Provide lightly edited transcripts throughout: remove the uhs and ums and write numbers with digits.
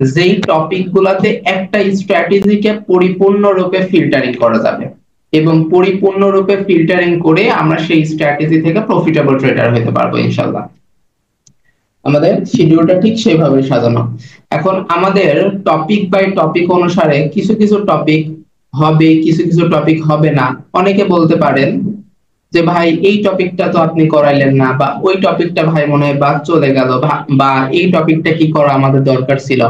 যেই টপিক গুলাতে একটা স্ট্র্যাটেজিকে পরিপূর্ণরূপে ফিল্টারিং করা যাবে এবং পরিপূর্ণরূপে ফিল্টারিং করে আমরা সেই স্ট্র্যাটেজি থেকে প্রফিটেবল ট্রেডার হতে পারবো ইনশাল্লাহ। আমাদের শিডিউলটা ঠিক সেইভাবে সাজানো। এখন আমাদের টপিক বাই টপিক অনুসারে কিছু কিছু টপিক হবে, কিছু কিছু টপিক হবে না। অনেকে বলতে পারেন যে ভাই এই টপিকটা তো আপনি করাইলেন না, বা ওই টপিকটা ভাই মনে হয় বাদ চলে গেল, বা এই টপিকটা কি করা আমাদের দরকার ছিল।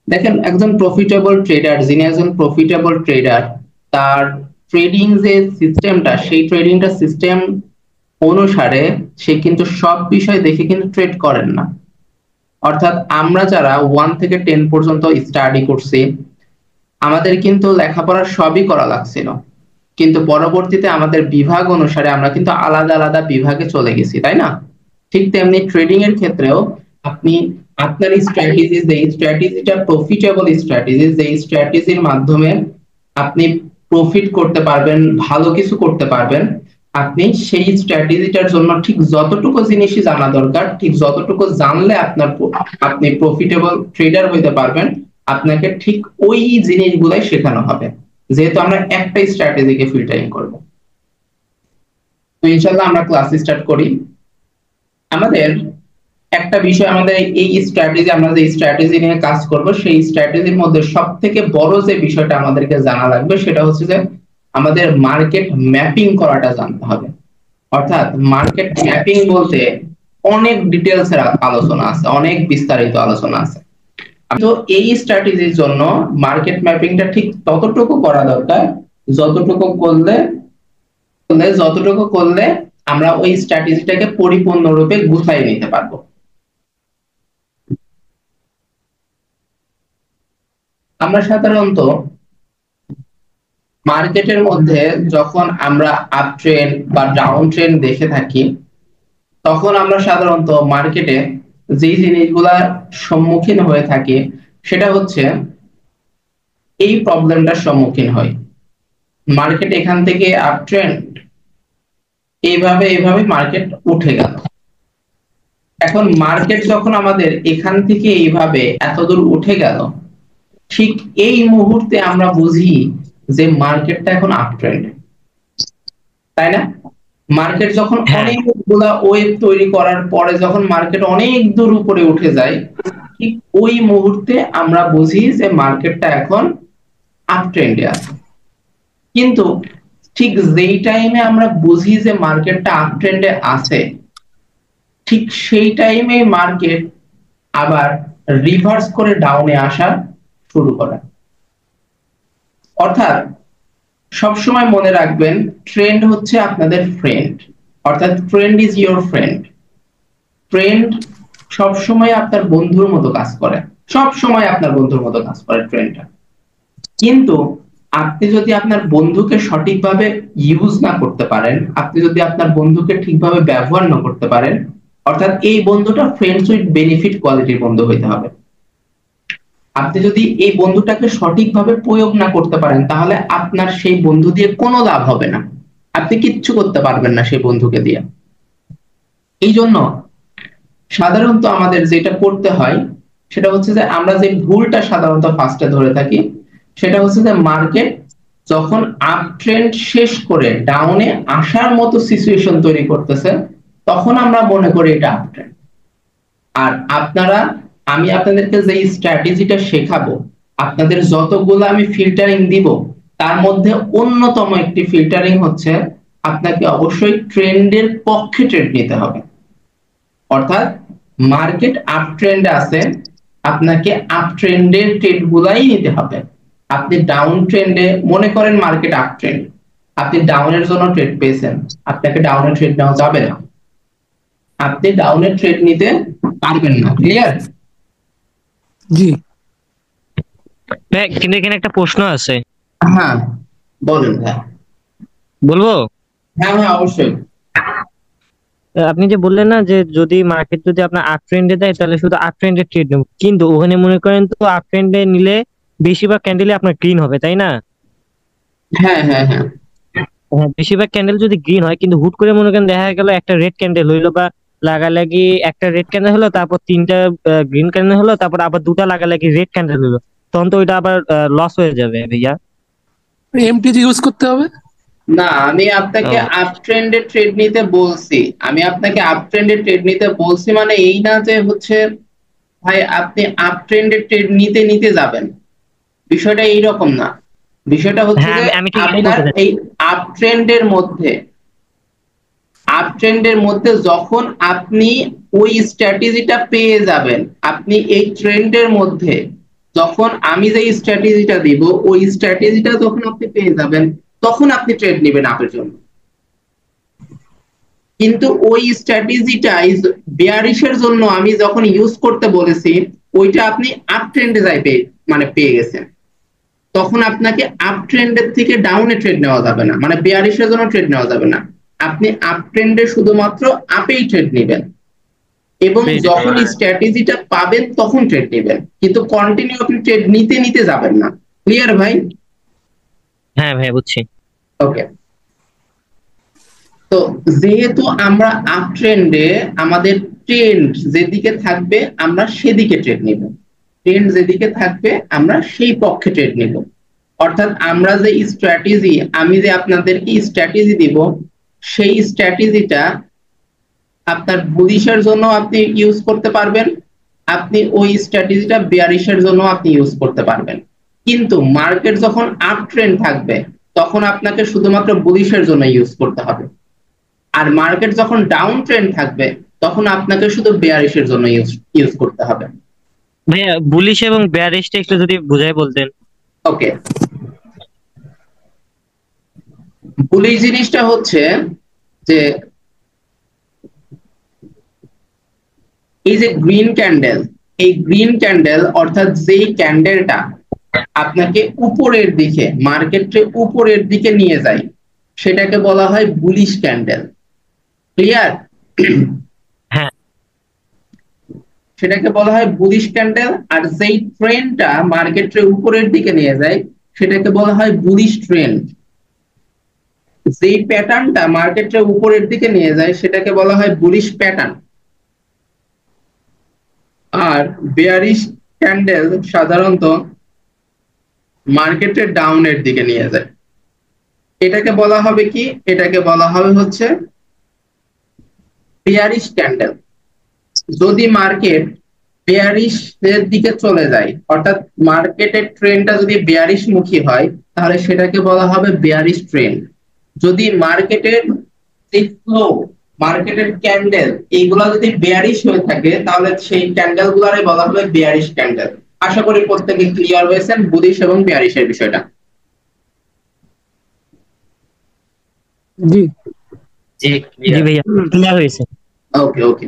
দেখেন, একজন প্রফিটেবল ট্রেডার, যিনি একজন প্রফিটেবল ট্রেডার, তার ট্রেডিং যে সিস্টেমটা, সেই ট্রেডিংটা সিস্টেম অনুসারে সে কিন্তু সব বিষয় দেখে কিন্তু ট্রেড করেন না। অর্থাৎ আমরা যারা 1 থেকে 10 পর্যন্ত স্টাডি করছি, আমাদের কিন্তু লেখাপড়া সবই করা লাগছিল, কিন্তু পরবর্তীতে আমাদের বিভাগ অনুসারে আমরা কিন্তু আলাদা আলাদা বিভাগে চলে গেছি, তাই না? ঠিক তেমনি ট্রেডিং এর ক্ষেত্রেও আপনি আপনার স্ট্র্যাটেজি, যে স্ট্র্যাটেজিটা প্রফিটেবল স্ট্র্যাটেজি, যে স্ট্র্যাটেজির মাধ্যমে আপনি প্রফিট করতে পারবেন, ভালো কিছু করতে পারবেন, আপনি সেই স্ট্র্যাটেজিটার জন্য ঠিক যতটুকু জিনিসই জানা দরকার, ঠিক যতটুকু জানলে আপনি প্রফিটেবল ট্রেডার হইতে পারবেন, আপনাকে ঠিক ওই জিনিসগুলাই শেখানো হবে, যেহেতু আমরা একটা স্ট্র্যাটেজিকে ফিল্টারিং করব। তো ইনশাআল্লাহ আমরা ক্লাস স্টার্ট করি। আমাদের একটা বিষয়, আমাদের এই স্ট্র্যাটেজি, আমরা যে স্ট্র্যাটেজি নিয়ে কাজ করব, সেই স্ট্র্যাটেজির মধ্যে সবথেকে বড় যে বিষয়টা আমাদেরকে জানা লাগবে সেটা হচ্ছে যে আমাদের মার্কেট ম্যাপিং করাটা জানতে হবে। অর্থাৎ মার্কেট ম্যাপিং বলতে অনেক ডিটেলস এর আলোচনা আছে, অনেক বিস্তারিত আলোচনা আছে। তো এই স্ট্র্যাটেজির জন্য মার্কেট ম্যাপিংটা ঠিক ততটুকু করা দরকার যতটুকু করলে আমরা ওই স্ট্র্যাটেজিটাকে পরিপূর্ণরূপে গুছাই নিতে পারবো। আমরা সাধারণত মার্কেটের মধ্যে যখন আমরা আপ ট্রেন্ড বা ডাউন ট্রেন্ড দেখে থাকি, তখন আমরা সাধারণত মার্কেটে যেই জিনিসগুলার সম্মুখীন হয়ে থাকি সেটা হচ্ছে এই প্রবলেমটার সম্মুখীন হয়। মার্কেট এখান থেকে আপ ট্রেন্ড এইভাবে এইভাবে মার্কেট উঠে গেল। এখন মার্কেট যখন আমাদের এখান থেকে এইভাবে এতদূর উঠে গেল, ঠিক এই মুহূর্তে আমরা বুঝি যে মার্কেটটা এখন আপ ট্রেন্ডে, তাই না? মার্কেট যখন অনেকগুলা ওয়েভ তৈরি করার পরে যখন মার্কেট অনেক দূর উপরে উঠে যায়, ঠিক ওই মুহূর্তে আমরা বুঝি যে মার্কেটটা এখন আপ ট্রেন্ডে আছে। কিন্তু ঠিক যেই টাইমে আমরা বুঝি যে মার্কেটটা আপ ট্রেন্ডে আছে, ঠিক সেই টাইমে মার্কেট আবার রিভার্স করে ডাউনে আসা শুরু করে। অর্থাৎ সবসময় মনে রাখবেন, ট্রেন্ড হচ্ছে আপনাদের ফ্রেন্ড, অর্থাৎ trend is your friend. Trend সবসময় আপনার বন্ধুর মতো কাজ করে, সবসময় আপনার বন্ধুর মতো কাজ করে ট্রেন্ডটা। কিন্তু আপনি যদি আপনার বন্ধুকে সঠিকভাবে ইউজ না করতে পারেন, আপনি যদি আপনার বন্ধুকে ঠিকভাবে ব্যবহার না করতে পারেন, অর্থাৎ এই বন্ধুটা ফ্রেন্ডস উইথ বেনিফিট কোয়ালিটির বন্ধু হইতে হবে। আপনি যদি এই বন্ধুটাকে সঠিকভাবে প্রয়োগ না করতে পারেন, তাহলে আপনার সেই বন্ধু দিয়ে কোনো লাভ হবে না, আপনি কিচ্ছু করতে পারবেন না সেই বন্ধুকে দিয়ে। এই জন্য সাধারণত আমাদের যেটা করতে হয় সেটা হচ্ছে যে আমরা যে ভুলটা সাধারণত ফার্স্টে ধরে থাকি, সেটা হচ্ছে যে মার্কেট যখন আপ ট্রেন্ড শেষ করে ডাউনে আসার মতো সিচুয়েশন তৈরি করতেছে, তখন আমরা মনে করি এটা আপ ট্রেন্ড। আর আমি আপনাদেরকে যে স্ট্র্যাটেজিটা শেখাবো, আপনাদের যতগুলো আমি ফিল্টারিং দিব, তার মধ্যে অন্যতম একটি ফিল্টারিং হচ্ছে আপনাকে অবশ্যই ট্রেন্ডের পক্ষে ট্রেড নিতে হবে। অর্থাৎ মার্কেট আপ ট্রেন্ডে আছে, আপনাকে আপ ট্রেন্ডের ট্রেড গুলাই নিতে হবে। আপনি ডাউন ট্রেন্ডে, মনে করেন মার্কেট আপ ট্রেন্ড, আপনি ডাউনের জন্য ট্রেড পেয়েছেন, আপনাকে ডাউনের ট্রেড নেওয়া যাবে না, আপনি ডাউনের ট্রেড নিতে পারবেন না। ক্লিয়ার? জি। কিন্তু এখানে একটা প্রশ্ন আছে। হ্যাঁ বলেন। হ্যাঁ বলবো? হ্যাঁ হ্যাঁ অবশ্যই। আপনি যে বললেন না যে যদি মার্কেট যদি আপনার আপ ট্রেন্ডে দেয় তাহলে শুধু আপ ট্রেন্ডে ট্রেড নেব, কিন্তু ওখানে মনে করেন তো আপ ট্রেন্ডে নিলে বেশিরভাগ ক্যান্ডেলে আপনার গ্রিন হবে, তাই না? হ্যাঁ হ্যাঁ হ্যাঁ হ্যাঁ, বেশিরভাগ ক্যান্ডেল যদি গ্রিন হয়, কিন্তু হুট করে মনে করেন দেখা গেল একটা রেড ক্যান্ডেল হইলো বা লাগালাগি একটা রেড ক্যান্ডেল হলো, তারপর তিনটা গ্রিন ক্যান্ডেল হলো, তারপর আবার দুটা লাগালাগি রেড ক্যান্ডেল হলো, তখন তো ওইটা আবার লস হয়ে যাবে ভাইয়া। এমটিজি ইউজ করতে হবে। না, আমি আপনাকে ও আপ ট্রেন্ডে ট্রেড নিতে বলছি। আমি আপনাকে আপ ট্রেন্ডে ট্রেড নিতে বলছি, মানে এই না যে হচ্ছে ভাই আপনি আপ ট্রেন্ডে ট্রেড নিতে নিতে যাবেন, বিষয়টা এইরকম না। বিষয়টা হচ্ছে হ্যাঁ, যে আমি ঠিক এটাই আপনার বলতে চাচ্ছি। এই আপ ট্রেন্ডের মধ্যে যখন আপনি ওই স্ট্র্যাটেজিটা পেয়ে যাবেন, আপনি এই ট্রেন্ডের মধ্যে যখন আমি যে স্ট্র্যাটেজিটা দিব ওই স্ট্র্যাটেজিটা যখন আপনি পেয়ে যাবেন, তখন আপনি ট্রেড নেবেন আপের জন্য। কিন্তু ওই স্ট্র্যাটেজিটা বেয়ারিশের জন্য আমি যখন ইউজ করতে বলেছি, ওইটা আপনি আপ ট্রেন্ডে মানে পেয়ে গেছেন, তখন আপনাকে আপ ট্রেন্ডের থেকে ডাউনে ট্রেড নেওয়া যাবে না, মানে বেয়ারিশের জন্য ট্রেড নেওয়া যাবে না। আপনি আপ ট্রেন্ডে শুধুমাত্র আপেই ট্রেড নেবেন, এবং যখন স্ট্র্যাটেজিটা পাবেন তখন ট্রেড নেবেন, কিন্তু কন্টিনিউ আপনি ট্রেড নিতে নিতে যাবেন না। ক্লিয়ার ভাই? হ্যাঁ ভাই, বুঝছি। ওকে। তো যেহেতু আমরা আপ ট্রেন্ডে, আমাদের ট্রেন্ড যেদিকে থাকবে আমরা সেদিকে ট্রেড নিব, ট্রেন্ড যেদিকে থাকবে আমরা সেই পক্ষে ট্রেড নিব। অর্থাৎ আমরা যে স্ট্র্যাটেজি, আমি যে আপনাদেরকে স্ট্র্যাটেজি দিব, সেই স্ট্র্যাটেজিটা আপনার বুলিশের জন্য আপনি ইউজ করতে পারবেন, আপনি ওই স্ট্র্যাটেজিটা বেয়ারিশের জন্য আপনি ইউজ করতে পারবেন। কিন্তু মার্কেট যখন আপ ট্রেন্ড থাকবে তখন আপনাকে শুধুমাত্র বুলিশের জন্য ইউজ করতে হবে, আর মার্কেট যখন ডাউন ট্রেন্ড থাকবে তখন আপনাকে শুধু বেয়ারিশের জন্য ইউজ করতে হবে। ভাইয়া বুলিশ এবং বেয়ারিশটা একটু যদি বুঝাই বলতেন। ওকে, বুলিশ জিনিসটা হচ্ছে যে এই যে গ্রিন ক্যান্ডেল, এই গ্রিন ক্যান্ডেল অর্থাৎ যেই ক্যান্ডেলটা আপনাকে উপরের দিকে, মার্কেটে উপরের দিকে নিয়ে যায়, সেটাকে বলা হয় বুলিশ ক্যান্ডেল। ক্লিয়ার? হ্যাঁ, সেটাকে বলা হয় বুলিশ ক্যান্ডেল। আর যেই ট্রেন্ডটা মার্কেটের উপরের দিকে নিয়ে যায় সেটাকে বলা হয় বুলিশ ট্রেন্ড। যেই প্যাটার্নটা মার্কেটের উপরের দিকে নিয়ে যায় সেটাকে বলা হয় বুলিশ প্যাটার্ন। আর বেয়ারিশ ক্যান্ডেল সাধারণত মার্কেটের ডাউনের দিকে নিয়ে যায়, এটাকে বলা হবে কি? এটাকে বলা হবে হচ্ছে বেয়ারিশ ক্যান্ডেল। যদি মার্কেট বেয়ারিশ এর দিকে চলে যায়, অর্থাৎ মার্কেটের ট্রেন্ডটা যদি বেয়ারিশ মুখী হয়, তাহলে সেটাকে বলা হবে বেয়ারিশ ট্রেন্ড। যদি মার্কেটের যে ফ্লো, মার্কেটের ক্যান্ডেল, এইগুলা যদি বেয়ারিশ হয়ে থাকে তাহলে সেই ক্যান্ডেল গুলারে বলা হবে বেয়ারিশ ক্যান্ডেল। আশা করি প্রত্যেকে ক্লিয়ার হয়েছেন বুলিশ এবং বেয়ারিশের বিষয়টা। জি জি ভাইয়া, ক্লিয়ার হয়েছে। ওকে ওকে।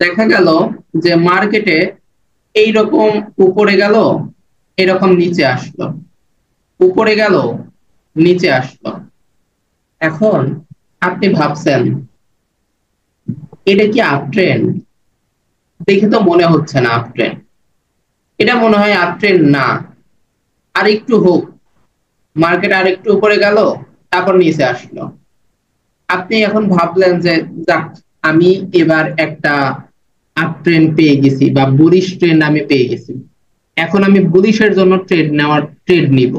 দেখা গেল যে মার্কেটে এইরকম উপরে গেল, এরকম নিচে আসলো, উপরে গেল, নিচে আসলো। এখন আপনি ভাবছেন এটা কি আপ ট্রেন্ড? দেখে তো মনে হচ্ছে না আপ ট্রেন্ড, এটা মনে হয় আপ ট্রেন্ড না, আর একটু হোক, মার্কেট আর একটু উপরে গেল, তারপর নিচে আসলো। আপনি এখন ভাবলেন যে যাক, আমি এবার একটা আপ ট্রেন্ড পেয়ে গেছি বা বুলিশ ট্রেন্ড আমি পেয়ে গেছি, এখন আমি বুলিশের জন্য ট্রেড নিব।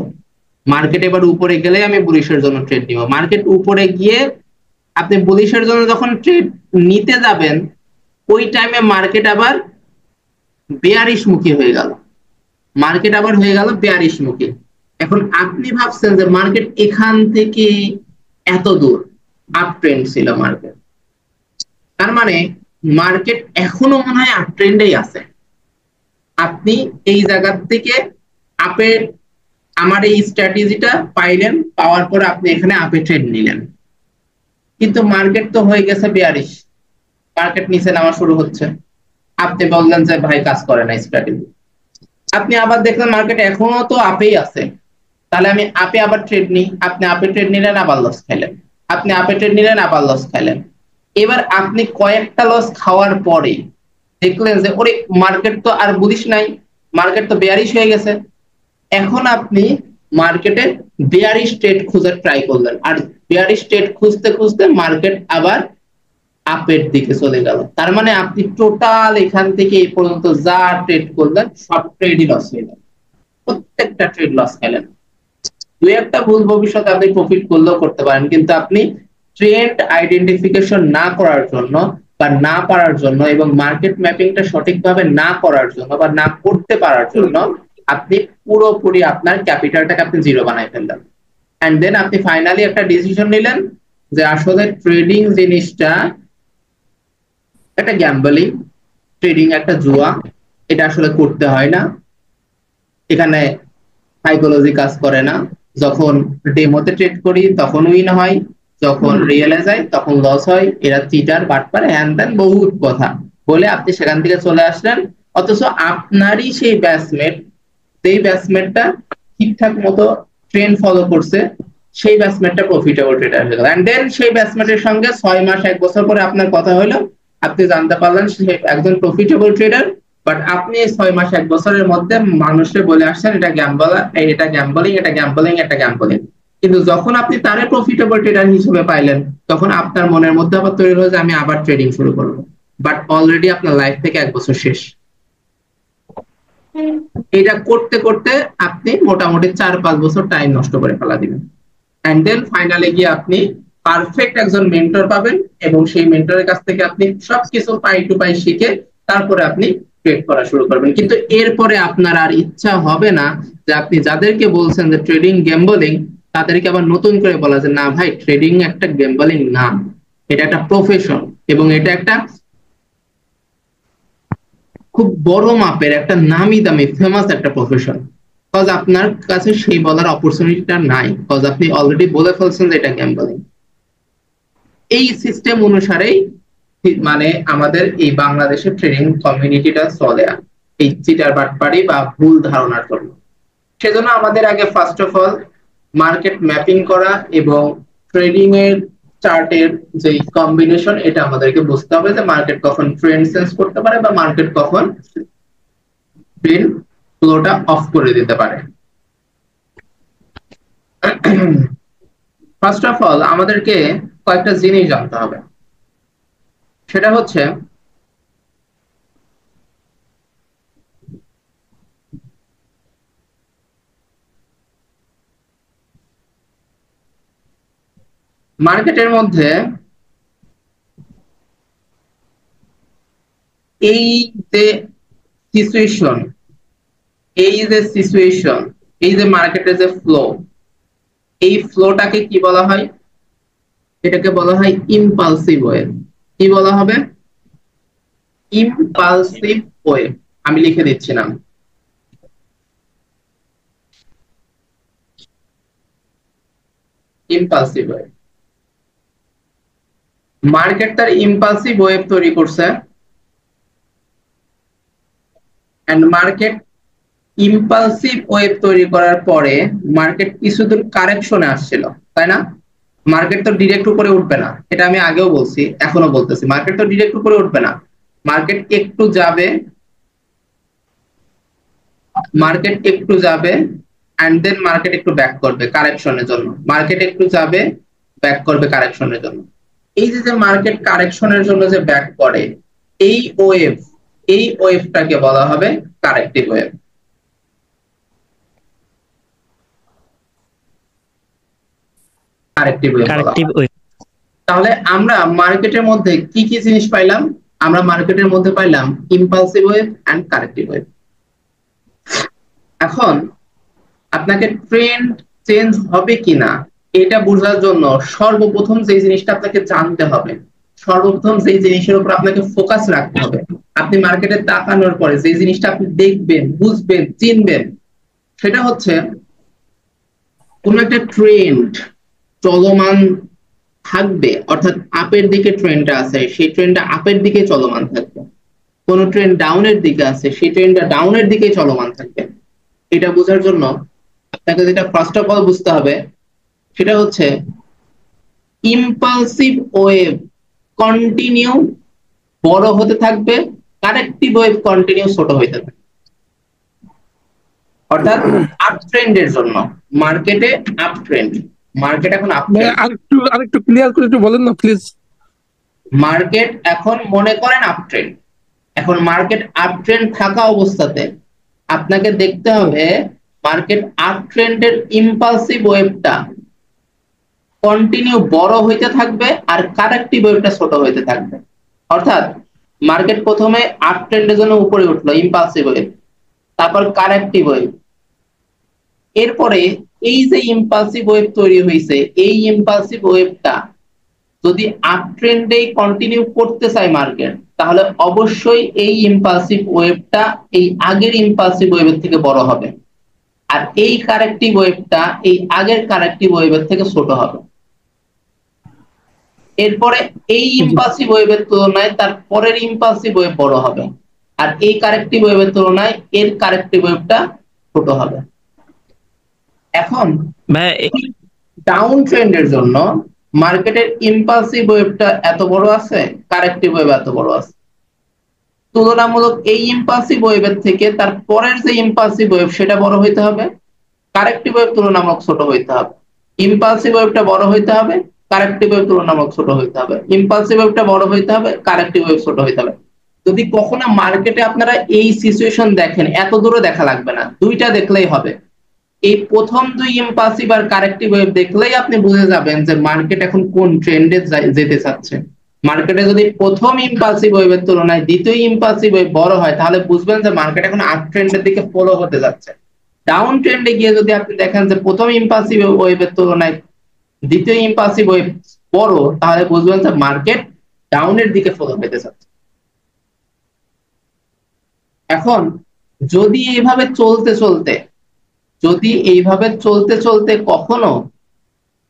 মার্কেট এবার উপরে গেলে আমি বুলিশের জন্য ট্রেড নিব। মার্কেট উপরে গিয়ে আপনি বুলিশের জন্য যখন ট্রেড নিতে যাবেন, ওই টাইমে মার্কেট আবার বেয়ারিশ মুখী হয়ে গেল, মার্কেট আবার হয়ে গেল বেয়ারিশ মুখী। এখন আপনি ভাবছেন যে মার্কেট এখান থেকে এত দূর আপ ট্রেন্ড ছিল মার্কেট, তার মানে মার্কেট এখনো মনে হয় আপ ট্রেন্ডেই আছে। আপনি এই জায়গা থেকে আপের, আমার এই স্ট্র্যাটেজিটা পাইলেন, পাওয়ার পর আপনি এখানে আপে ট্রেড নিলেন, কিন্তু মার্কেট তো হয়ে গেছে বেয়ারিশ, মার্কেট নিচে নামা শুরু হচ্ছে। আপনি বললেন যে ভাই কাজ করে না স্ট্র্যাটেজি, আপনি আবার দেখলেন মার্কেট এখনো তো আপেই আছে, তাহলে আমি আপে আবার ট্রেড নিই। আপনি আপে ট্রেড নিলেন, আবার লস খাইলেন, আপনি আপে ট্রেড নিলেন, আবার লস খাইলেন। এবার আপনি কয়েকটা লস খাওয়ার পরে দেখলেন যে ওরে মার্কেট তো আর বুলিশ নাই, মার্কেট তো বেয়ারিশ হয়ে গেছে। এখন আপনি মার্কেটে বেয়ারিশ ট্রেড খোঁজার ট্রাই করলেন, আর বেয়ারিশ ট্রেড খুঁজতে খুঁজতে মার্কেট আবার আপের দিকে চলে গেল। তার মানে আপনি টোটাল এখান থেকে এই পর্যন্ত যা ট্রেড করলেন সব ট্রেডই লস হয়ে গেল, প্রত্যেকটা ট্রেড লস খেলেন। দুই একটা ভুল ভবিষ্যতে আপনি প্রফিট করলেও করতে পারেন, কিন্তু আপনি ট্রেন্ড আইডেন্টিফিকেশন না করার জন্য বা না পারার জন্য এবং মার্কেট ম্যাপিংটা সঠিকভাবে না করার জন্য বা না করতে পারার জন্য আপনি পুরোপুরি আপনার ক্যাপিটালটাকে আপনি জিরো বানাই ফেললেন। এন্ড দেন আপনি ফাইনালি একটা ডিসিশন নিলেন যে আসলে ট্রেডিং জিনিসটা একটা গ্যাম্বলিং, ট্রেডিং একটা জুয়া, এটা আসলে করতে হয় না, এখানে সাইকোলজি কাজ করে না, যখন ডেমোতে ট্রেড করি তখন উইন হয়, যখন রিয়েলে যায় তখন লস হয়, এরা চিটার বাটপার হ্যান ত্যান বহুত কথা বলে আপনি সেখান থেকে চলে আসলেন। অথচ আপনারই সেই ব্যাটসম্যান, সেই ব্যাটসম্যানটা ঠিকঠাক মতো ট্রেন্ড ফলো করছে, সেই ব্যাটসম্যানটা প্রফিটেবল ট্রেডার হয়ে গেল। এন্ড দেন সেই ব্যাটসম্যানের সঙ্গে 6 মাস 1 বছর পরে আপনার কথা হলো, আপনি জানতে পারলেন সে একজন প্রফিটেবল ট্রেডার, বাট আপনি 6 মাস 1 বছরের মধ্যে মানুষকে বলে আসছেন এটা গ্যাম্বলার, এটা গ্যাম্বলিং, এটা গ্যাম্বলিং, এটা গ্যাম্বলিং। কিন্তু যখন আপনি তারে প্রফিটেবল ট্রেডার হিসেবে পাইলেন, তখন আপনার মনের মধ্যে আবার তৈরি হলো যে আমি আবার ট্রেডিং শুরু করব, বাট অলরেডি আপনার লাইফ থেকে 1 বছর শেষ। এটা করতে করতে আপনি মোটামুটি 4-5 বছর টাইম নষ্ট করে ফেলা দিবেন। এন্ড দেন ফাইনালি গিয়ে আপনি পারফেক্ট একজন মেন্টর পাবেন এবং সেই মেন্টরের কাছ থেকে আপনি সবকিছু পাই টু পাই শিখে তারপরে আপনি ট্রেড করা শুরু করবেন। কিন্তু এরপরে আপনার আর ইচ্ছা হবে না যে আপনি যাদেরকে বলছেন যে ট্রেডিং গ্যাম্বলিং, তাদেরকে আবার নতুন করে বলা যে না ভাই ট্রেডিং একটা গ্যাম্বলিং না, এটা একটা প্রফেশন এবং এটা একটা খুব বড় মাপের একটা নামি দামি ফেমাস একটা প্রফেশন। কজ আপনার কাছে সেই বলার অপরচুনিটিটা নাই, কজ আপনি অলরেডি বলে ফেলছেন যে এটা গ্যাম্বলিং। এই সিস্টেম অনুসারেই মানে আমাদের এই বাংলাদেশের ট্রেডিং কমিউনিটিটা চলে, এই চিটার বাটপারি বা ভুল ধারণার জন্য। সেজন্য আমাদের আগে first of all market mapping করা এবং ট্রেডিং এর চার্টের যে কম্বিনেশন, এটা আমাদেরকে বুঝতে হবে যে মার্কেট কখন ট্রেন্ড সেন্স করতে পারে বা মার্কেট কখন ট্রেন্ড ফ্লোটা অফ করে দিতে পারে। ফার্স্ট অফ অল আমাদেরকে কয়েকটা জিনিস জানতে হবে, সেটা হচ্ছে মার্কেটের মধ্যে এই যে সিচুয়েশন, এই যে মার্কেটের যে ফ্লো, এই ফ্লোটাকে কি বলা হয়? এটাকে বলা হয় ইম্পালসিভ ওয়েভ। কি বলা হবে? Impulsive wave. আমি লিখে দিচ্ছি না, ইম্পালসিভ ওয়েভ। মার্কেট তার ইম্পালসিভ ওয়েভ তৈরি করছে, এন্ড মার্কেট ইম্পালসিভ ওয়েভ তৈরি করার পরে মার্কেট কিছুদিন কারেকশনে আসছিল, তাই না? মার্কেট তো ডিরেক্ট উপরে উঠবে না, এটা আমি আগেও বলছি এখনো বলতেছি, মার্কেট তো ডিরেক্ট উপরে উঠবে না, মার্কেট একটু যাবে, এন্ড দেন মার্কেট একটু ব্যাক করবে কারেকশনের জন্য, মার্কেট একটু যাবে ব্যাক করবে কারেকশনের জন্য। এই যে মার্কেট কারেকশনের জন্য যে ব্যাক করে, এই ওয়েভটাকে বলা হবে কারেক্টিভ ওয়েভ। তাহলে আমরা মার্কেটের মধ্যে কি কি জিনিস পাইলাম? আমরা মার্কেটের মধ্যে পাইলাম impulsive wave and corrective wave. এখন আপনাকে ট্রেন্ড চেঞ্জ হবে কিনা এটা বোঝার জন্য সর্বপ্রথম যে জিনিসটা আপনাকে জানতে হবে, সর্বপ্রথম যে জিনিসের উপর আপনাকে ফোকাস রাখতে হবে, আপনি মার্কেটে তাকানোর পরে যে জিনিসটা আপনি দেখবেন, বুঝবেন, চিনবেন, সেটা হচ্ছে কোন একটা ট্রেন্ড চলমান থাকবে, অর্থাৎ আপের দিকে ট্রেন্ডটা আছে, সেই ট্রেন্ডটা আপের দিকে চলমান থাকবে। কোন ট্রেন্ড ডাউনের দিকে আছে, সেই ট্রেন্ডটা ডাউনের দিকে চলমান থাকবে। এটা বোঝার জন্য আপনাকে যেটা ফার্স্ট অফ অল বুঝতে হবে সেটা হচ্ছে ইম্পালসিভ ওয়েভ কন্টিনিউ বড় হতে থাকবে, কারেক্টিভ ওয়েভ কন্টিনিউ ছোট হতে থাকবে। অর্থাৎ আপ ট্রেন্ডের জন্য মার্কেটে আপ ট্রেন্ড, মার্কেট এখন আপ ভাই ট্রেন্ড, আরেকটু ক্লিয়ার করে একটু বলেন না প্লিজ। মার্কেট এখন মনে করেন আপ ট্রেন্ড, এখন মার্কেট আপ ট্রেন্ড থাকা অবস্থাতে আপনাকে দেখতে হবে মার্কেট আপ ট্রেন্ডের ইম্পালসিভ ওয়েভটা কন্টিনিউ বড় হইতে থাকবে আর কারেক্টিভ ওয়েভটা ছোট হইতে থাকবে। অর্থাৎ মার্কেট প্রথমে আপ ট্রেন্ডের জন্য উপরে উঠলো ইম্পালসিভ ওয়েভ, তারপর কারেক্টিভ ওয়েভ, এরপরে এই যে ইম্পালসিভ ওয়েভ তৈরি হয়েছে এই ইম্পালসিভ ওয়েভটা যদি আপ ট্রেন্ডেই কন্টিনিউ করতে চায় মার্কেট, তাহলে অবশ্যই এই ইম্পালসিভ ওয়েভটা এই আগের ইম্পালসিভ ওয়েভের থেকে বড় হবে, আর এই কারেক্টিভ ওয়েভটা এই আগের কারেক্টিভ ওয়েভের থেকে ছোট হবে। এরপরে এই ইম্পালসিভ ওয়েভের তুলনায় তার পরের ইম্পালসিভ ওয়েভ বড় হবে, আর এই কারেক্টিভ ওয়েভের তুলনায় এর কারেক্টিভ ওয়েভটা ছোট হবে। এখন ডাউন ট্রেন্ডের জন্য মার্কেটের ইম্পালসিভ ওয়েভটা এত বড় আছে, কারেক্টিভ ওয়েভ এত বড় আছে, তুলনামূলক এই ইম্পালসিভ ওয়েভের থেকে তার পরের যে ইম্পালসিভ ওয়েভ সেটা বড় হইতে হবে, কারেক্টিভ ওয়েভ তুলনামূলক ছোট হইতে হবে। ইম্পালসিভ ওয়েভটা বড় হইতে হবে, কারেক্টিভ ওয়েভ তুলনামূলক ছোট হইতে হবে। ইম্পালসিভ ওয়েভটা বড় হইতে হবে, কারেক্টিভ ওয়েভ ছোট হইতে হবে। যদি কখনো মার্কেটে আপনারা এই সিচুয়েশন দেখেন, এত দূরে দেখা লাগবে না, দুইটা দেখলেই হবে। এই প্রথম দুই ইম্পালসিভ আর কারেক্টিভ ওয়েভ দেখলেই আপনি বুঝে যাবেন যে মার্কেট এখন কোন ট্রেন্ডে যেতে চাচ্ছে। মার্কেটে যদি প্রথম ইম্পালসিভ ওয়েভের তুলনায় দ্বিতীয় ইম্পালসিভ ওয়েভ বড় হয়, তাহলে বুঝবেন যে মার্কেট এখন আপ ট্রেন্ডের দিকে ফলো হতে যাচ্ছে। ডাউন ট্রেন্ডে গিয়ে যদি আপনি দেখেন যে প্রথম ইম্পালসিভ ওয়েভের তুলনায় দ্বিতীয় ইম্পালসিভ ওয়েভ বড়, তাহলে বুঝবেন যে মার্কেট ডাউনের দিকে ফলো হতে যাচ্ছে। এখন যদি এইভাবে চলতে চলতে কখনো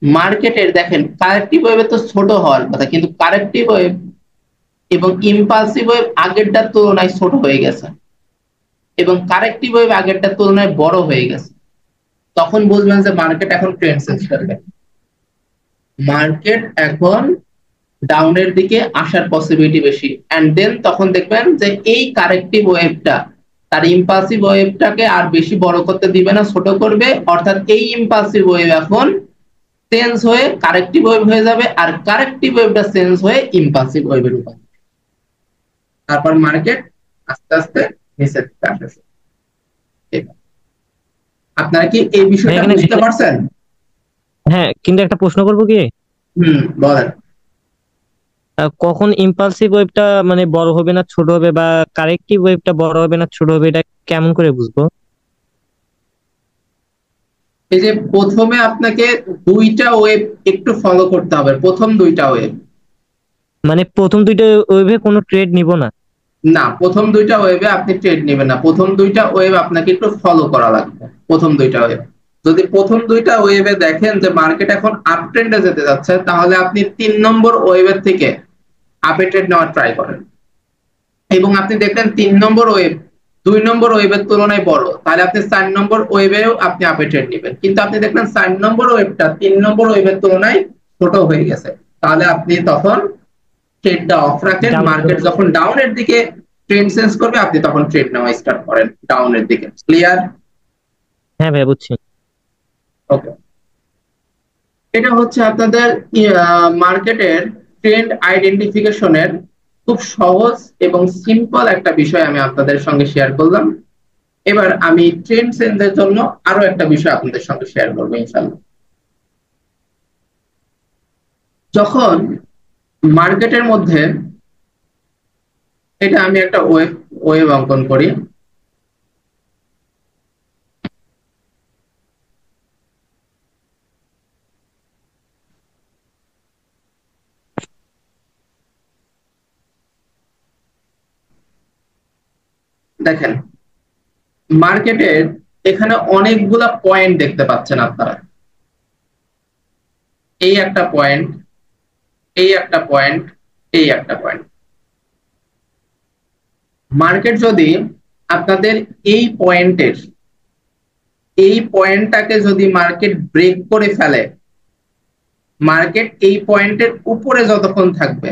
মার্কেটের দেখেন কারেক্টিভ ওয়েভে তো ছোট হওয়ার কথা, কিন্তু কারেক্টিভ ওয়েভ এবং ইম্পালসিভ ওয়েভ আগেরটার তুলনায় ছোট হয়ে গেছে এবং কারেক্টিভ ওয়েভ আগেরটার তুলনায় বড় হয়ে গেছে, তখন বুঝবেন যে মার্কেট এখন ট্রেন্ড চেঞ্জ করবে, মার্কেট এখন ডাউনের দিকে আসার পসিবিলিটি বেশি। এন্ড দেন তখন দেখবেন যে এই কারেক্টিভ ওয়েভটা তার ইম্পালসিভ ওয়েভটাকে আর বেশি বড় করতে দিবে না, ছোট করবে। অর্থাৎ এই ইম্পালসিভ ওয়েভ এখন চেঞ্জ হয়ে কারেক্টিভ ওয়েভ হয়ে যাবে, আর কারেক্টিভ ওয়েভটা চেঞ্জ হয়ে ইম্পালসিভ ওয়েভে রূপান্তর, তারপর মার্কেট আস্তে আস্তে নিচের দিকে আসে। আপনারা কি এই বিষয়টা বুঝতে পারছেন? হ্যাঁ, কিন্তু একটা প্রশ্ন করবো কি? বলেন। কখন ইম্পালসিভ ওয়েভটা মানে বড় হবে না ছোট হবে, বা কারেক্টিভ ওয়েভটা বড় হবে না ছোট হবে, এটা কেমন করে বুঝবো? এই যে প্রথমে আপনাকে দুইটা ওয়েভ একটু ফলো করতে হবে, প্রথম দুইটা ওয়েভ। মানে প্রথম দুইটা ওয়েভে কোনো ট্রেড নিব না? না, প্রথম দুইটা ওয়েভে আপনি ট্রেড নেবেন না, প্রথম দুইটা ওয়েভ আপনাকে একটু ফলো করা লাগবে। প্রথম দুইটা ওয়েভ যদি প্রথম দুইটা ওয়েভে দেখেন যে মার্কেট এখন আপ ট্রেন্ডে যেতে যাচ্ছে, তাহলে আপনি 3 নম্বর ওয়েভের থেকে আপে ট্রেড নেওয়ার ট্রাই করেন, এবং আপনি দেখলেন 3 নম্বর ওয়েভ 2 নম্বর ওয়েভের তুলনায় বড়, তাহলে আপনি 4 নম্বর ওয়েভেও আপনি আপে ট্রেড নেবেন। কিন্তু আপনি দেখলেন 4 নম্বর ওয়েভটা 3 নম্বর ওয়েভের তুলনায় ছোট হয়ে গেছে, তাহলে আপনি তখন ট্রেডটা অফ রাখেন। মার্কেট যখন ডাউনের দিকে ট্রেন্ড চেঞ্জ করবে, আপনি তখন ট্রেড নেওয়া স্টার্ট করেন ডাউনের দিকে। ক্লিয়ার? হ্যাঁ ভাই, বুঝছি। ওকে, এটা হচ্ছে আপনাদের মার্কেটের ট্রেন্ড আইডেন্টিফিকেশনের খুব সহজ এবং সিম্পল একটা বিষয় আমি আপনাদের সঙ্গে শেয়ার করলাম। এবার আমি ট্রেন্ড চেঞ্জের জন্য আরো একটা বিষয় আপনাদের সঙ্গে শেয়ার করবো ইনশাআল্লাহ। যখন মার্কেটের মধ্যে, এটা আমি একটা ওয়েভ অঙ্কন করি, দেখেন মার্কেটের এখানে অনেকগুলা পয়েন্ট দেখতে পাচ্ছেন আপনারা, এই একটা পয়েন্ট, এই একটা পয়েন্ট, এই একটা পয়েন্ট। মার্কেট যদি আপনাদের এই পয়েন্টটাকে যদি মার্কেট ব্রেক করে ফেলে, মার্কেট এই পয়েন্টের উপরে যতক্ষণ থাকবে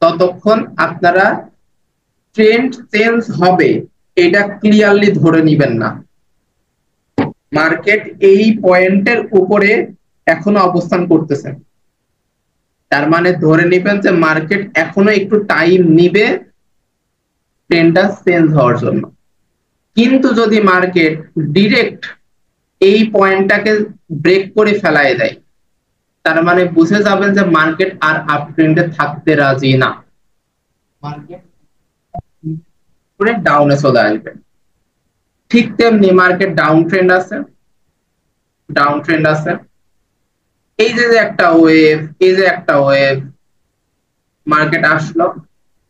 ততক্ষণ আপনারা ট্রেন্ড চেঞ্জ হবে এটা ক্লিয়ারলি ধরে নিবেন না। মার্কেট এই পয়েন্টের উপরে এখনো অবস্থান করতেছে, তার মানে ধরে নেবেন যে মার্কেট এখনো একটু টাইম নিবে ট্রেন্ডটা চেঞ্জ হওয়ার জন্য। কিন্তু যদি মার্কেট ডিরেক্ট এই পয়েন্টটাকে ব্রেক করে ফেলায় দেয়, তার মানে বুঝে যাবেন যে মার্কেট আর আপ ট্রেন্ডে থাকতে রাজি না, মার্কেট পুরো ডাউনে চলে আসবে। ঠিক তেমনি মার্কেট ডাউন ট্রেন্ড আছে, ডাউন ট্রেন্ড আছে, এই যে একটা ওয়েভ, এই যে একটা ওয়েভ মার্কেট আসলো,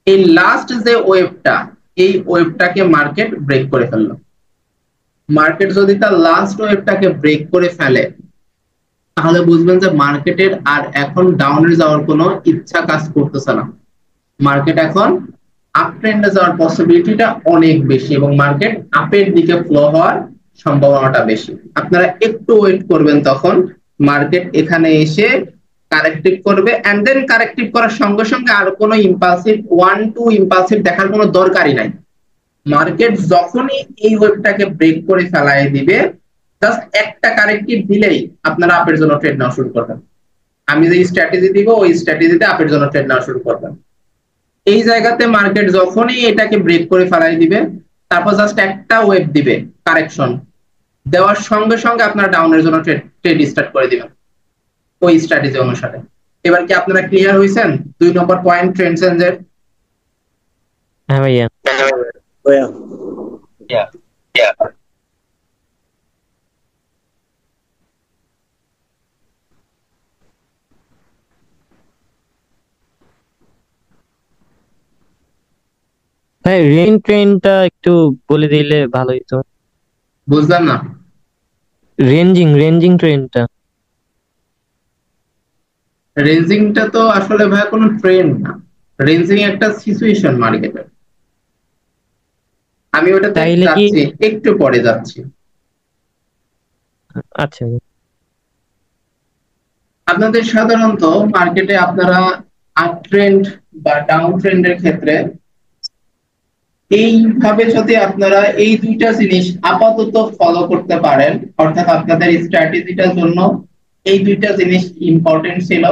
এই লাস্ট যে ওয়েভটা, এই ওয়েভটাকে মার্কেট ব্রেক করে ফেললো। মার্কেট যদি তার লাস্ট ওয়েভটাকে ব্রেক করে ফেলে, তাহলে বুঝবেন যে মার্কেটের আর এখন ডাউনে যাওয়ার কোনো ইচ্ছা কাজ করতেছে না, মার্কেট এখন আপ ট্রেন্ডে যাওয়ার পসিবিলিটিটা অনেক বেশি এবং মার্কেট আপের দিকে ফ্লো হওয়ার সম্ভাবনাটা বেশি। আপনারা একটু ওয়েট করবেন, তখন মার্কেট এখানে এসে কারেক্টিভ করবে, এন্ড দেন কারেক্টিভ করার সঙ্গে সঙ্গে আর কোনো ইম্পালসিভ ওয়ান টু ইম্পালসিভ দেখার কোনো দরকারই নাই। মার্কেট যখনই এই ওয়েভটাকে ব্রেক করে ফেলায় দিবে, জাস্ট একটা কারেক্টিভ দিলেই আপনারা আপের জন্য ট্রেড নেওয়া শুরু করবেন। আমি যে স্ট্র্যাটেজি দিব ওই স্ট্র্যাটেজিতে আপের জন্য ট্রেড নেওয়া শুরু করবেন। এই জায়গাতে মার্কেট যখনই এটাকে ব্রেক করে ফেলাই দিবে, তারপর জাস্ট একটা ওয়েভ দিবে কারেকশন, দেওয়ার সঙ্গে সঙ্গে আপনারা ডাউনের জন্য ট্রেড স্টার্ট করে দিবেন ওই স্ট্র্যাটেজি অনুসারে। এবার কি আপনারা ক্লিয়ার হয়েছেন 2 নম্বর পয়েন্ট ট্রেন্ড চেঞ্জের? হ্যাঁ ভাইয়া। ভাই রেন ট্রেনটা একটু বলে দিলে ভালো হতো। বুঝলাম না। রেঞ্জিং ট্রেনটা। রেঞ্জিংটা তো আসলে ভাই কোনো ট্রেন্ড না, রেঞ্জিং একটা সিচুয়েশন মার্কেটের। আমি ওটাতে তাইলে কি? যাচ্ছি, একটু পরে যাচ্ছি। আচ্ছা আপনাদের সাধারণত মার্কেটে আপনারা আপ ট্রেন্ড বা ডাউন ট্রেন্ডের ক্ষেত্রে এইভাবে যদি আপনারা এই দুইটা জিনিস আপাতত ফলো করতে পারেন, অর্থাৎ আপনাদের স্ট্র্যাটেজিটার জন্য এই দুইটা জিনিস ইম্পর্টেন্ট ছিল,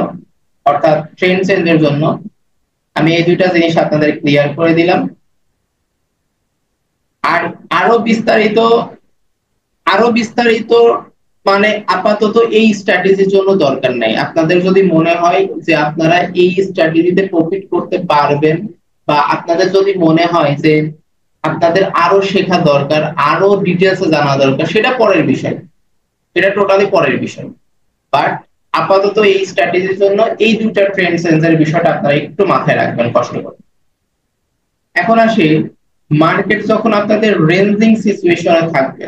অর্থাৎ ট্রেন্ড চেঞ্জের জন্য আমি এই দুইটা জিনিস আপনাদের ক্লিয়ার করে দিলাম। আর আরো বিস্তারিত মানে আপাতত এই স্ট্র্যাটেজির জন্য দরকার নাই। আপনাদের যদি মনে হয় যে আপনারা এই স্ট্র্যাটেজিতে প্রফিট করতে পারবেন, বা আপনাদের যদি মনে হয় যে আপনাদের আরো শেখা দরকার, আরো ডিটেলসে জানা দরকার, সেটা পরের বিষয়, এটা টোটালি পরের বিষয়। বাট আপাতত এই স্ট্র্যাটেজির জন্য এই দুইটা ট্রেন্ড সেন্সের বিষয়টা আপনারা একটু মাথায় রাখবেন কষ্ট করে। এখন আসি, মার্কেট যখন আপনাদের রেঞ্জিং সিচুয়েশনে থাকবে,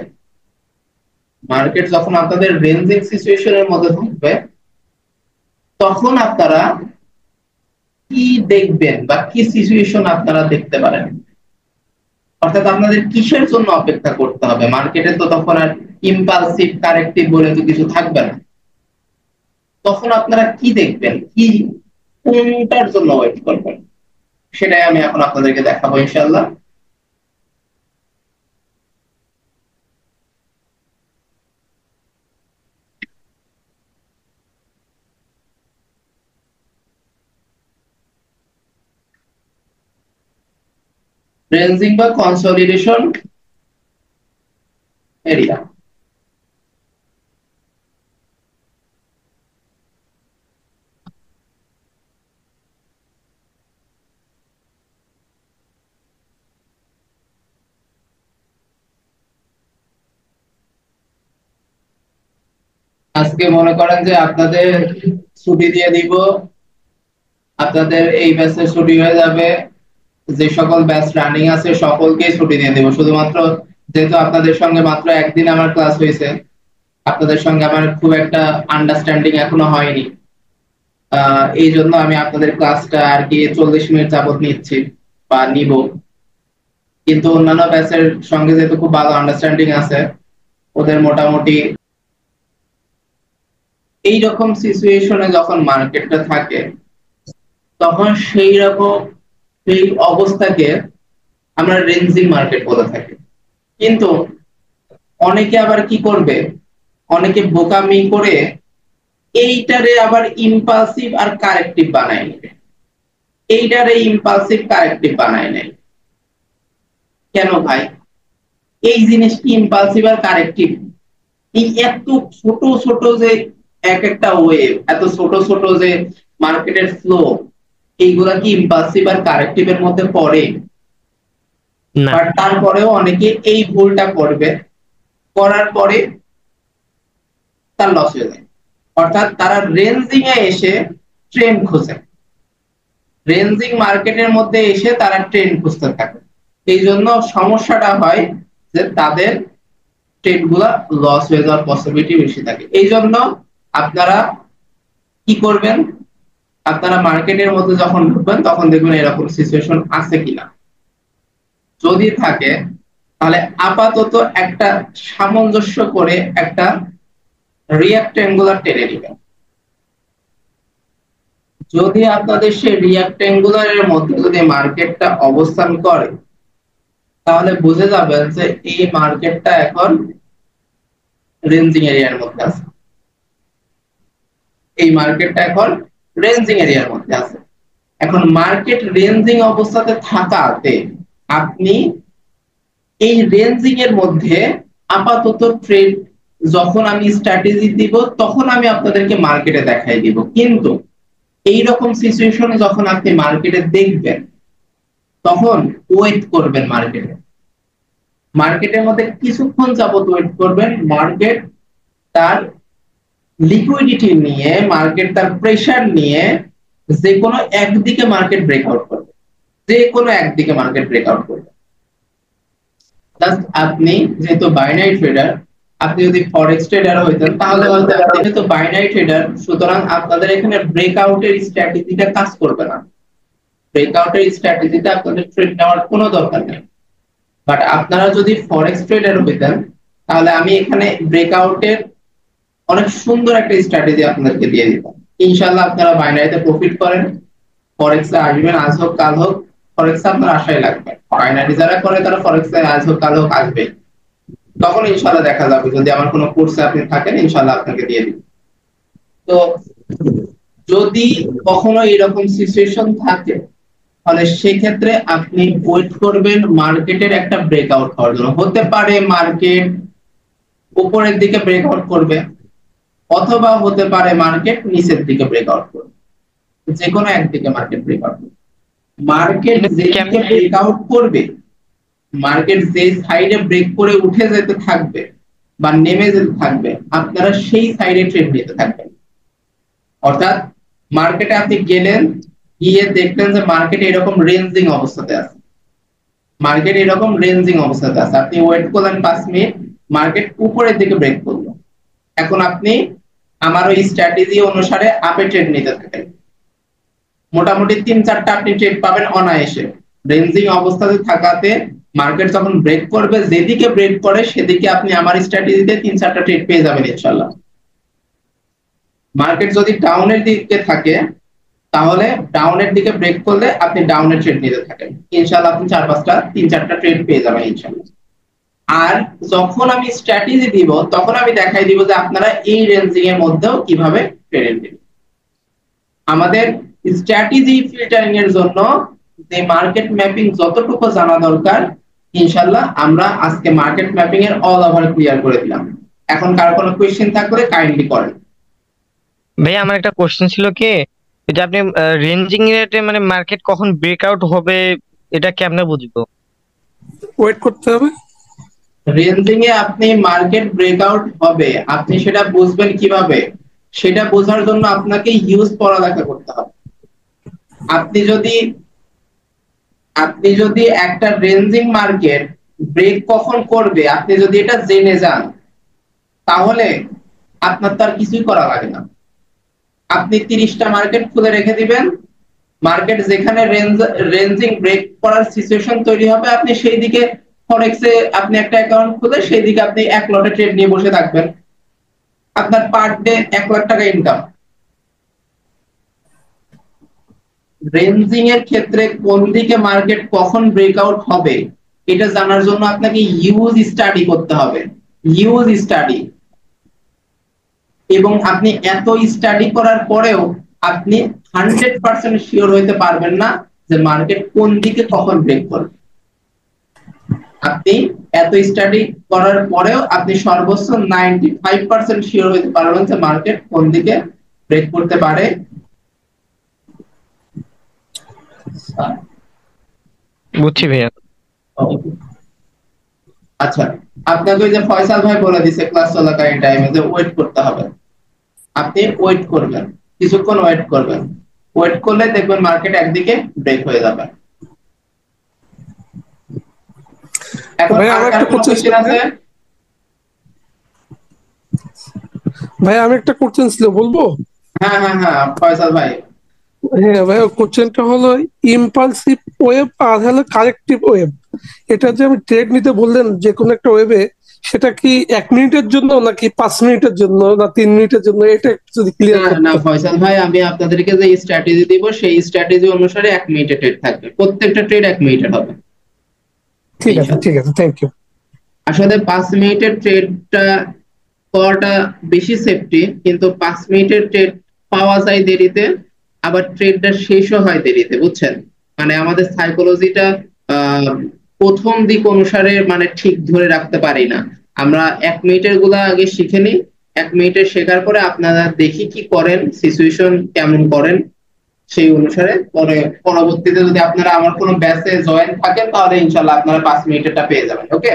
মার্কেট যখন আপনাদের রেঞ্জিং সিচুয়েশনের মধ্যে থাকবে, তখন আপনারা কি দেখবেন বা কি সিচুয়েশন আপনারা দেখতে পারেন, অর্থাৎ আপনাদের কিসের জন্য অপেক্ষা করতে হবে? মার্কেটে তো তখন আর ইম্পালসিভ কারেক্টিভ বলে তো কিছু থাকবে না, তখন আপনারা কি দেখবেন, কি কোনটার জন্য ওয়েট করবেন, সেটাই আমি এখন আপনাদেরকে দেখাবো ইনশাআল্লাহ। রেঞ্জিং বা কনসলিডেশন এরিয়া। আজকে মনে করেন যে আপনাদের ছুটি দিয়ে দিব, আপনাদের এই ব্যাচে ছুটি হয়ে যাবে, যে সকল ব্যাচ রানিং আছে সকলকে ছুটি দিয়ে দেব। শুধুমাত্র যেহেতু আপনাদের সঙ্গে মাত্র একদিন আমার ক্লাস হয়েছে, আপনাদের সঙ্গে আমার খুব একটা আন্ডারস্ট্যান্ডিং এখনো হয়নি, এই জন্য আমি আপনাদের ক্লাসটা আর কি 40 মিনিট যাবত নিচ্ছি বা নিব। কিন্তু অন্যান্য ব্যাচের সঙ্গে যেহেতু খুব ভালো আন্ডারস্ট্যান্ডিং আছে, ওদের মোটামুটি এই রকম সিচুয়েশনে যখন মার্কেটটা থাকে, তখন সেই রকম সেই অবস্থাকে আমরা রেঞ্জিং মার্কেট বলে থাকি। কিন্তু অনেকে আবার কি করবে, অনেকে বোকামি করে এইটারে আবার ইম্পালসিভ আর কারেক্টিভ বানায় নেবে, এইটারে ইম্পালসিভ কারেক্টিভ বানায় নেয়। কেন ভাই? এই জিনিস কি ইম্পালসিভ আর কারেক্টিভ? এই এত ছোট ছোট যে এক একটা ওয়েভ, এত ছোট ছোট যে মার্কেটের ফ্লো, এইগুলা কি ইম্পালসিভ আর কারেক্টিভ এর মধ্যে পড়ে? না। বাট তারপরেও অনেকে এই ভুলটা করবে, করার পরে তার লস হয়ে যায়। অর্থাৎ তারা রেঞ্জিং এ এসে ট্রেন্ড খুঁজে, রেঞ্জিং মার্কেটের মধ্যে এসে তারা ট্রেন্ড খুঁজতে থাকে। এই জন্য সমস্যাটা হয় যে তাদের ট্রেড গুলা লস হয়ে যাওয়ার পসিবিলিটি বেশি থাকে। এই জন্য আপনারা কি করবেন, আপনারা মার্কেটের মধ্যে যখন ঢুকবেন তখন দেখবেন এরকম সিচুয়েশন আছে কিনা। যদি থাকে তাহলে আপাতত একটা সামঞ্জস্য করে একটা রিঅ্যাক্ট্যাঙ্গুলার টেনে নেবেন। যদি আপনাদের সেই রিঅ্যাক্ট্যাঙ্গুলারের মধ্যে যদি মার্কেটটা অবস্থান করে, তাহলে বুঝে যাবেন যে এই মার্কেটটা এখন রেঞ্জিং এরিয়ার মধ্যে আছে, এই মার্কেটটা এখন রেঞ্জিং এরিয়ার মধ্যে আছে। এখন মার্কেট রেঞ্জিং অবস্থাতে থাকাতে আপনি এই রেঞ্জিং এর মধ্যে আপাতত ট্রেড, যখন আমি স্ট্র্যাটেজি দিব তখন আমি আপনাদেরকে মার্কেটে দেখাই দিব, কিন্তু এই রকম সিচুয়েশনে যখন আপনি মার্কেটে দেখবেন তখন ওয়েট করবেন মার্কেটে, মার্কেটের মধ্যে কিছুক্ষণ যাবত ওয়েট করবেন। মার্কেট তার লিকুইডিটি নিয়ে, মার্কেট তার প্রেসার নিয়ে যে কোনো একদিকে মার্কেট ব্রেকআউট করবে, যে কোনো একদিকে মার্কেট ব্রেকআউট করবে। জাস্ট আপনি যেহেতু বাইনারি ট্রেডার, আপনি যদি ফরেক্স ট্রেডার হইতেন তাহলে হয়তো আপনি যেহেতু বাইনারি ট্রেডার, সুতরাং আপনাদের এখানে ব্রেকআউটের স্ট্র্যাটেজিটা কাজ করবে না, ব্রেকআউটের স্ট্র্যাটেজিতে আপনাদের ট্রেড নেওয়ার কোনো দরকার নেই। বাট আপনারা যদি ফরেক্স ট্রেডার হইতেন তাহলে আমি এখানে ব্রেকআউটের অনেক সুন্দর একটা স্ট্র্যাটেজি আপনাদেরকে দিয়ে দিতাম। ইনশাআল্লাহ আপনারা বাইনারিতে প্রফিট করেন, ফরেক্সে আসবেন, আজ হোক কাল হোক ফরেক্সে আপনার আশাই লাগবে। বাইনারি যারা করে তারা ফরেক্সে আজ হোক কাল হোক আসবে, তখন ইনশাআল্লাহ দেখা যাবে। যদি আমার কোনো কোর্সে আপনি থাকেন ইনশাআল্লাহ আপনাকে দিয়ে দিব। তো যদি কখনো এরকম সিচুয়েশন থাকে তাহলে সেক্ষেত্রে আপনি ওয়েট করবেন মার্কেটের একটা ব্রেকআউট হওয়ার জন্য। হতে পারে মার্কেট উপরের দিকে ব্রেকআউট করবে, অথবা হতে পারে মার্কেট নিচের দিকে ব্রেকআউট করবে, যে কোনো একদিকে মার্কেট ব্রেকআউট করবে। মার্কেট যেদিকে ব্রেকআউট করবে, মার্কেট যে সাইডে ব্রেক করে উঠে যেতে থাকবে বা নেমে যেতে থাকবে, আপনারা সেই সাইডে ট্রেড নিতে থাকবেন। অর্থাৎ মার্কেটে আপনি গেলেন, গিয়ে দেখলেন যে মার্কেট এরকম রেঞ্জিং অবস্থাতে আছে, মার্কেট এরকম রেঞ্জিং অবস্থাতে আছে, আপনি ওয়েট করলেন 5 মিনিট, মার্কেট উপরের দিকে ব্রেক করলো। এখন আপনি আমার ওই স্ট্র্যাটেজি অনুসারে আপে ট্রেড নিতে থাকেন, মোটামুটি 3-4টা আপনি ট্রেড পাবেন অনায়াসে। রেঞ্জিং অবস্থাতে থাকাতে মার্কেট যখন ব্রেক করবে, যেদিকে ব্রেক করে সেদিকে আপনি আমার স্ট্র্যাটেজিতে 3-4টা ট্রেড পেয়ে যাবেন ইনশাআল্লাহ। মার্কেট যদি ডাউনের দিকে থাকে তাহলে ডাউনের দিকে ব্রেক করলে আপনি ডাউনের ট্রেড নিতে থাকেন, ইনশাআল্লাহ আপনি 3-4টা ট্রেড পেয়ে যাবেন ইনশাআল্লাহ। আর যখন আমি স্ট্র্যাটেজি দিব তখন আমি দেখাই দিব যে আপনারা এই রেঞ্জিং এর মধ্যেও কিভাবে ট্রেড দিবেন। আমাদের স্ট্র্যাটেজি ফিল্টারিং এর জন্য যে মার্কেট ম্যাপিং যতটুকু জানা দরকার, ইনশাআল্লাহ আমরা আজকে মার্কেট ম্যাপিং এর অল ওভার ক্লিয়ার করে দিলাম। এখন কারো কোনো কোশ্চেন থাকলে কাইন্ডলি করেন। ভাই আমার একটা কোশ্চেন ছিল কি, যে আপনি রেঞ্জিং রেটে মানে মার্কেট কখন ব্রেকআউট হবে এটা কেমনে বুঝবো? ওয়েট করতে হবে। রেঞ্জিং এ আপনি মার্কেট ব্রেকআউট হবে, আপনি সেটা বুঝবেন কিভাবে? সেটা বোঝার জন্য আপনাকে হিউজ পড়ালেখা করতে হবে। আপনি যদি একটা রেঞ্জিং মার্কেট ব্রেক কখন করবে আপনি যদি এটা জেনে যান, তাহলে আপনার তো আর কিছুই করা লাগে না। আপনি 30টা মার্কেট খুলে রেখে দিবেন, মার্কেট যেখানে রেঞ্জিং ব্রেক করার সিচুয়েশন তৈরি হবে আপনি সেই দিকে ফরেক্সে আপনি একটা অ্যাকাউন্ট খুলে সেই দিকে আপনি 1 লটে ট্রেড নিয়ে বসে থাকবেন, আপনার পার ডে 1 লাখ টাকা ইনকাম। রেঞ্জিং এর ক্ষেত্রে কোন দিকে মার্কেট কখন ব্রেকআউট হবে এটা জানার জন্য আপনাকে হিউজ স্টাডি করতে হবে, হিউজ স্টাডি, এবং আপনি এত স্টাডি করার পরেও আপনি 100% শিওর হইতে পারবেন না যে মার্কেট কোন দিকে কখন ব্রেক করবে। আপনি এত স্টাডি করার পরেও আপনি সর্বোচ্চ 95% শিওর হইতে পারবেন যে মার্কেট কোন দিকে ব্রেক করতে পারে। বুঝছি ভাইয়া। আচ্ছা, আপনাকে ওই যে ফয়সাল ভাই বলে দিছে ক্লাস চলাকালীন টাইমে যে ওয়েট করতে হবে, আপনি ওয়েট করবেন, কিছুক্ষণ ওয়েট করবেন, ওয়েট করলে দেখবেন মার্কেট একদিকে ব্রেক হয়ে যাবে। এখন ভাই আমার একটা কোশ্চেন আছে, ভাই আমি একটা কোশ্চেন ছিল, বলবো? হ্যাঁ হ্যাঁ হ্যাঁ ফয়সাল ভাই। হ্যাঁ ভাই, কোশ্চেনটা হলো ইম্পালসিভ ওয়েভ আর হলো কারেক্টিভ ওয়েভ, এটা যে আমি ট্রেড নিতে বললেন যে কোনো একটা ওয়েভে, সেটা কি 1 মিনিটের জন্য নাকি 5 মিনিটের জন্য না 3 মিনিটের জন্য, এটা একটু যদি ক্লিয়ার না করতেন। ফয়সাল ভাই, আমি আপনাদেরকে যে স্ট্র্যাটেজি দিব সেই স্ট্র্যাটেজি অনুসারে 1 মিনিটের ট্রেড থাকবে, প্রত্যেকটা ট্রেড 1 মিনিটের হবে। ঠিক আছে, ঠিক আছে, থ্যাংক ইউ। আসলে 5 মিনিটের ট্রেডটা করাটা বেশি সেফটি, কিন্তু 5 মিনিটের ট্রেড পাওয়া যায় দেরিতে, আবার ট্রেডটা শেষও হয় দেরিতে, বুঝছেন? মানে আমাদের সাইকোলজিটা প্রথম দিক অনুসারে মানে ঠিক ধরে রাখতে পারি না আমরা। 1 মিনিটের গুলা আগে শিখে নিই, 1 মিনিটের শেখার পরে আপনারা দেখি কি করেন, সিচুয়েশন কেমন করেন, সেই অনুসারে পরে পরবর্তীতে যদি আপনারা আমার কোনো ব্যাচে জয়েন থাকেন তাহলে ইনশাল্লাহ আপনারা 5 মিনিটেরটা পেয়ে যাবেন। ওকে,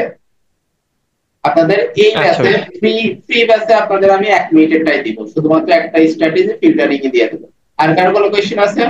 আপনাদের এই ব্যাচে ফ্রি ব্যাচে আপনাদের আমি 1 মিনিটেরটাই দিব, শুধুমাত্র একটা স্ট্র্যাটেজি ফিল্টারিং দিয়ে দেবো। আর কার কোনো কোয়েশ্চেন আছে?